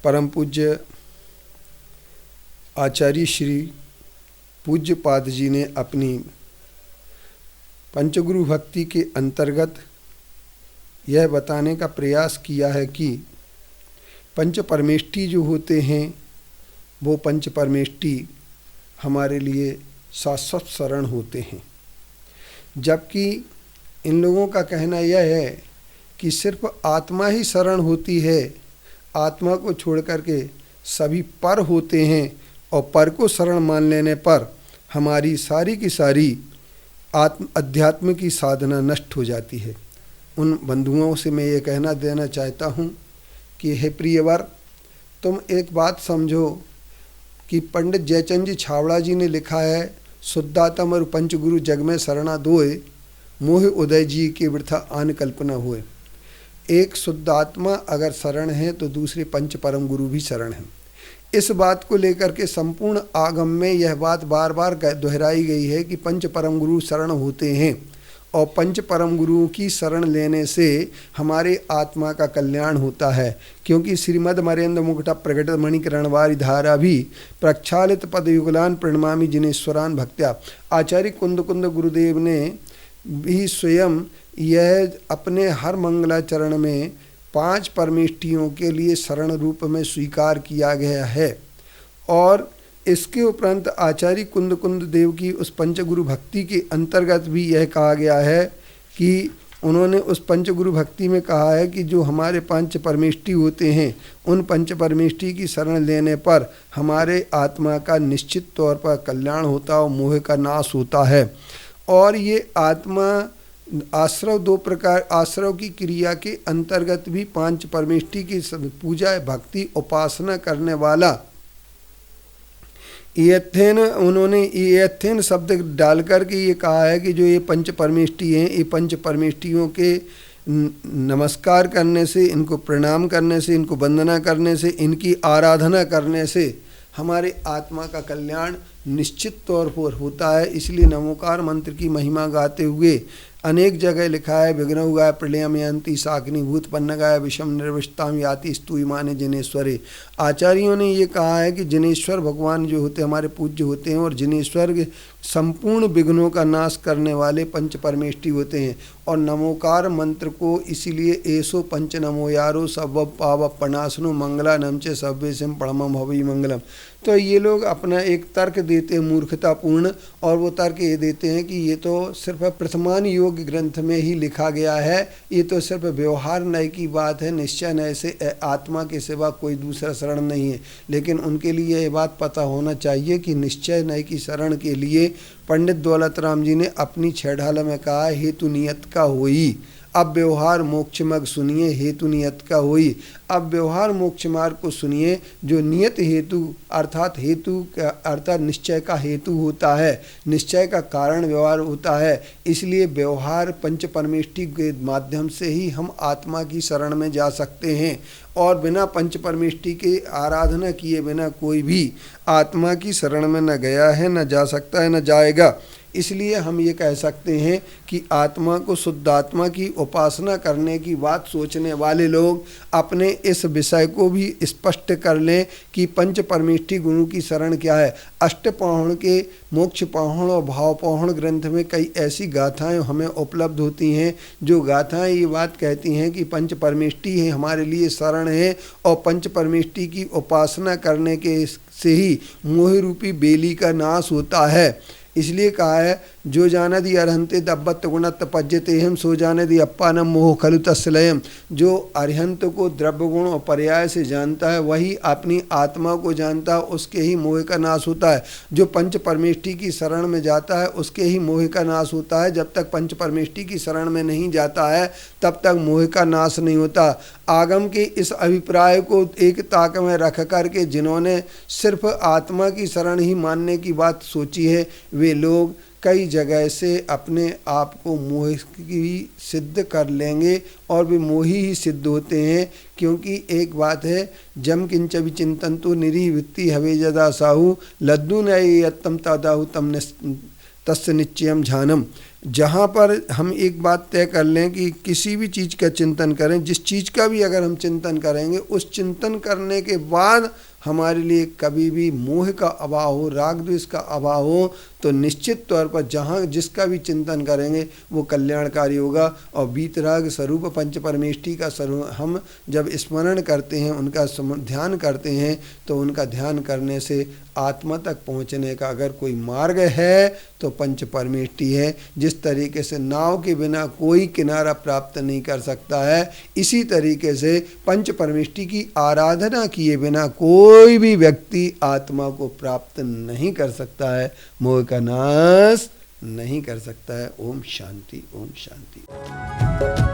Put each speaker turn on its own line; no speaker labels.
परम पूज्य आचार्य श्री पूज्य पाद जी ने अपनी पंचगुरु भक्ति के अंतर्गत यह बताने का प्रयास किया है कि पंच परमेष्ठी जो होते हैं वो पंच परमेष्ठी हमारे लिए शाश्वत शरण होते हैं, जबकि इन लोगों का कहना यह है कि सिर्फ आत्मा ही शरण होती है, आत्मा को छोड़ करके सभी पर होते हैं और पर को शरण मान लेने पर हमारी सारी की सारी अध्यात्म की साधना नष्ट हो जाती है। उन बंधुओं से मैं ये कहना देना चाहता हूँ कि हे प्रियवर, तुम एक बात समझो कि पंडित जयचंद जी छावड़ा जी ने लिखा है, शुद्धात्म और पंचगुरु जग में शरणा दोए, मोह उदय जी के वृथा आन कल्पना हुए। एक शुद्धात्मा अगर शरण है तो दूसरे पंच परम गुरु भी शरण हैं। इस बात को लेकर के संपूर्ण आगम में यह बात बार बार दोहराई गई है कि पंच परम गुरु शरण होते हैं और पंच परम गुरुओं की शरण लेने से हमारे आत्मा का कल्याण होता है, क्योंकि श्रीमद मरेंद्र मुकुटा प्रकट मणिकरणवारी धारा भी प्रक्षालित पद युगलान प्रणमामि जिनेश्वरान भक्त्या। आचार्य कुंद कुंद गुरुदेव ने भी स्वयं यह अपने हर मंगलाचरण में 5 परमेष्ठियों के लिए शरण रूप में स्वीकार किया गया है। और इसके उपरांत आचार्य कुंद कुंद देव की उस पंचगुरु भक्ति के अंतर्गत भी यह कहा गया है कि उन्होंने उस पंचगुरु भक्ति में कहा है कि जो हमारे पंच परमेष्ठी होते हैं उन पंच परमेष्ठी की शरण लेने पर हमारे आत्मा का निश्चित तौर पर कल्याण होता और मोह का नाश होता है। और ये आत्मा आश्रव 2 प्रकार, आश्रव की क्रिया के अंतर्गत भी 5 परमेष्ठी की पूजा भक्ति उपासना करने वाला इयत्थेन, उन्होंने इयत्थेन शब्द डाल कर के ये कहा है कि जो ये पंच परमेष्ठी हैं, ये पंच परमेष्ठियों के नमस्कार करने से, इनको प्रणाम करने से, इनको वंदना करने से, इनकी आराधना करने से हमारे आत्मा का कल्याण निश्चित तौर पर होता है। इसलिए नमोकार मंत्र की महिमा गाते हुए अनेक जगह लिखा है, विघ्नौ गाय प्रलयमयंती साग्नि भूत पन्न गाय विषम निर्विष्टाम याति स्तूयमाने जिनेश्वरे। आचार्यों ने ये कहा है कि जिनेश्वर भगवान जो होते हमारे पूज्य होते हैं और जिनेश्वर संपूर्ण विघ्नों का नाश करने वाले पंच परमेष्ठी होते हैं। और नमोकार मंत्र को इसीलिए एसो पंच नमो यारो सब पाव पनासनो मंगला नमचे सव्य सिम पड़मम हवि मंगलम। तो ये लोग अपना एक तर्क देते हैं मूर्खतापूर्ण, और वो तर्क ये देते हैं कि ये तो सिर्फ प्रथमान योग ग्रंथ में ही लिखा गया है, ये तो सिर्फ व्यवहार नय की बात है, निश्चय नय से आत्मा के सिवा कोई दूसरा शरण नहीं है। लेकिन उनके लिए ये बात पता होना चाहिए कि निश्चय नय की शरण के लिए पंडित दौलत राम जी ने अपनी छेड़ाला में कहा, हेतु नियत का होई अब व्यवहार मोक्ष मार्ग सुनिए, हेतु नियत का होई। अब व्यवहार मोक्ष मार्ग को सुनिए जो नियत हेतु अर्थात अर्थात निश्चय का हेतु होता है, निश्चय का कारण व्यवहार होता है। इसलिए व्यवहार पंच परमेष्ठी के माध्यम से ही हम आत्मा की शरण में जा सकते हैं, और बिना पंच परमेष्ठी के आराधना किए बिना कोई भी आत्मा की शरण में न गया है, न जा सकता है, न जाएगा। इसलिए हम ये कह सकते हैं कि आत्मा को शुद्ध आत्मा की उपासना करने की बात सोचने वाले लोग अपने इस विषय को भी स्पष्ट कर लें कि पंच परमेष्ठी गुरु की शरण क्या है। अष्टपाहण के मोक्ष पाहण और भाव पाहण ग्रंथ में कई ऐसी गाथाएं हमें उपलब्ध होती हैं जो गाथाएं ये बात कहती हैं कि पंच परमेष्ठी है हमारे लिए शरण है, और पंच परमेष्ठी की उपासना करने के से ही मोह रूपी बेली का नाश होता है। इसलिए कहा है, जो जानदि अरहंते दब्बत गुणत पज्यते हम सो जानदि अप्पानम मोह खलु तस्लयम। जो अरहंत को द्रव्य गुण और पर्याय से जानता है वही अपनी आत्मा को जानता है, उसके ही मोह का नाश होता है। जो पंच परमेष्ठी की शरण में जाता है उसके ही मोह का नाश होता है। जब तक पंच परमेष्ठी की शरण में नहीं जाता है तब तक मोह का नाश नहीं होता। आगम के इस अभिप्राय को एक ताक में रख करके जिन्होंने सिर्फ आत्मा की शरण ही मानने की बात सोची है, वे लोग कई जगह से अपने आप को मोह की सिद्ध कर लेंगे, और वे मोही ही सिद्ध होते हैं। क्योंकि एक बात है, जम किंच विचिंतन तो निरीवृत्ति हवे जदा साहू लद्दू नयत्तम तदाहु तम तस्य निश्चयम झानम। जहाँ पर हम एक बात तय कर लें कि किसी भी चीज़ का चिंतन करें, जिस चीज़ का भी अगर हम चिंतन करेंगे, उस चिंतन करने के बाद हमारे लिए कभी भी मोह का अभाव हो, राग द्वेष का अभाव हो, तो निश्चित तौर पर जहाँ जिसका भी चिंतन करेंगे वो कल्याणकारी होगा। और वीतराग स्वरूप पंच परमेष्टि का स्वरूप हम जब स्मरण करते हैं, उनका ध्यान करते हैं, तो उनका ध्यान करने से आत्मा तक पहुँचने का अगर कोई मार्ग है तो पंच परमेष्टि है। जिस तरीके से नाव के बिना कोई किनारा प्राप्त नहीं कर सकता है, इसी तरीके से पंच परमेष्टि की आराधना किए बिना कोई भी व्यक्ति आत्मा को प्राप्त नहीं कर सकता है, मोह का नाश नहीं कर सकता है। ओम शांति, ओम शांति।